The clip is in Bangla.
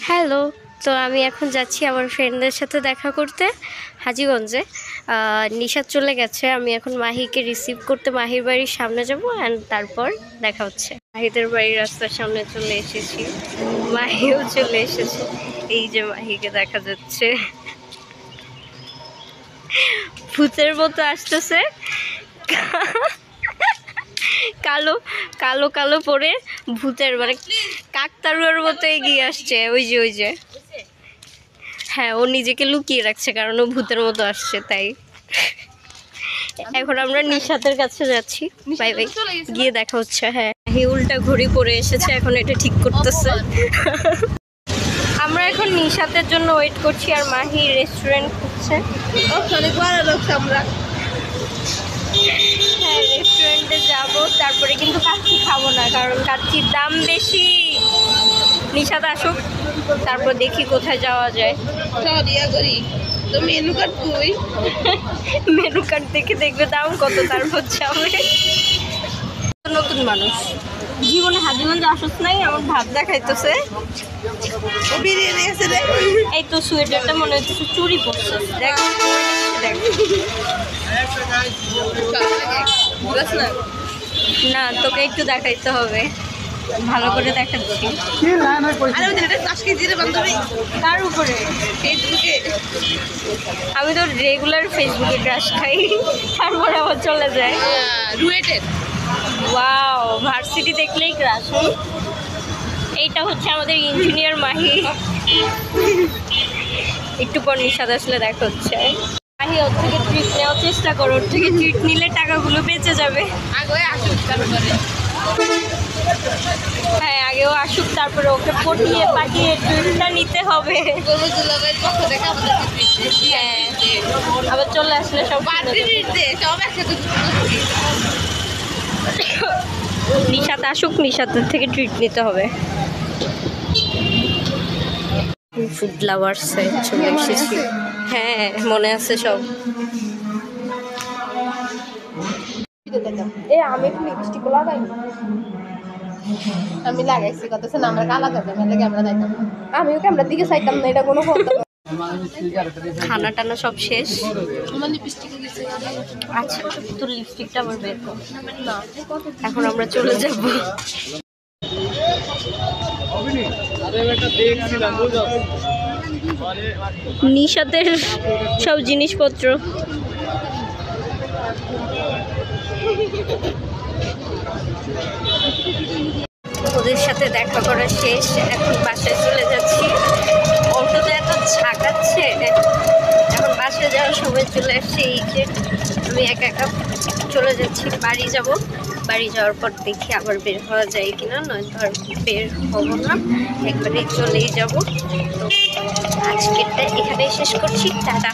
হ্যালো। তো আমি এখন যাচ্ছি আমার ফ্রেন্ডদের সাথে দেখা করতে হাজীগঞ্জে। নিশাত চলে গেছে, আমি এখন মাহিকে রিসিভ করতে মাহির বাড়ির সামনে যাব অ্যান্ড তারপর দেখা হচ্ছে। মাহিদের বাড়ির রাস্তার সামনে চলে এসেছি, মাহিও চলে এসেছে। এই যে মাহিকে দেখা যাচ্ছে, ভূতের মতো আসতেছে, কালো কালো কালো পরে ভূতের মানে কাকতাড়ুয়ার মতো এগিয়ে আসছে। ওই যে হ্যাঁ, ও নিজেকে লুকিয়ে রাখছে কারণ ও ভূতের মতো আসছে তাই। এখন আমরা নিশাতের কাছে যাচ্ছি, বাই বাই, গিয়ে দেখা হচ্ছে। হ্যাঁ, উল্টা ঘড়ি পরে এসেছে, এখন এটা ঠিক করতেছে। আমরা এখন নিশাতের জন্য ওয়েট করছি আর মাহি রেস্টুরেন্ট খুঁজছে। হ্যাঁ, রেস্টুরেন্টে যাব, তারপরে কিন্তু কাচ্চি খাবো না কারণ কাচ্চির দাম বেশি। নিশাত আসুক, তারপর দেখি কোথায় যাওয়া যায়। তো মেনু কার্ড কই? মেনু কার্ড দেখে দেখবে দাম কত, তারপর যাবে। নতুন মানুষ, জীবনে হাজীগঞ্জে আসস নাই, আমার ভাব দেখাইতেছে। বিরিয়ানি আছে রে। এই তো সোয়েটারটা মনে হচ্ছে চুরি পড়ছে, দেখ দেখ। না, তোকে একটু দেখাইতে হবে, ভালো করে দেখাচ্ছি। তার উপরে আমি তো রেগুলার ফেসবুকে ক্রাশ খাই, তারপরে আবার চলে যায়। ওয়াও, ভার্সিটি দেখলেই ক্রাশ। এইটা হচ্ছে আমাদের ইঞ্জিনিয়ার মাহি। একটু পর নিশাদ আসলে দেখা হচ্ছে। মাহি, ওর থেকে ট্রিট নেওয়ার চেষ্টা করো, ওর থেকে ট্রিট নিলে টাকাগুলো বেঁচে যাবে। হ্যাঁ, আগেও আসুক, তারপরে ওকে পটিয়ে পাঠিয়ে ট্রিটটা নিতে হবে। হ্যাঁ, আবার চলে আসলে সব নিশাত আসুক, নিশাতের থেকে ট্রিট নিতে হবে। ফুড লাভার্সে চলে এসেছি। হ্যাঁ, মনে আছে সব। আমি একটু লিপস্টিক লাগাই, আমি লাগাইছি কত না, আমরা কালা যাবে মেলে ক্যামেরা যাইতাম, আমিও ক্যামেরার দিকে চাইতাম না, এটা কোনো কথা না। খানা টানা সব শেষ। আচ্ছা, তোর লিপস্টিকটা আবার বের কর। এখন আমরা চলে যাব। নিশাতের সব জিনিসপত্র। ওদের সাথে দেখা করা শেষ, এখন বাসায় চলে যাচ্ছি। অটোতে এত ঝাঁকাচ্ছে, এখন বাসায় যাওয়ার সময় চলে আসছে। এই যে আমি একা একা চলে যাচ্ছি, বাড়ি যাব। বাড়ি যাওয়ার পর দেখি আবার বের হওয়া যায় কিনা, নয়তো আর বের হবো না, একবারে চলেই যাব। তো আজকেরটা এখানেই শেষ করছি, টাটা।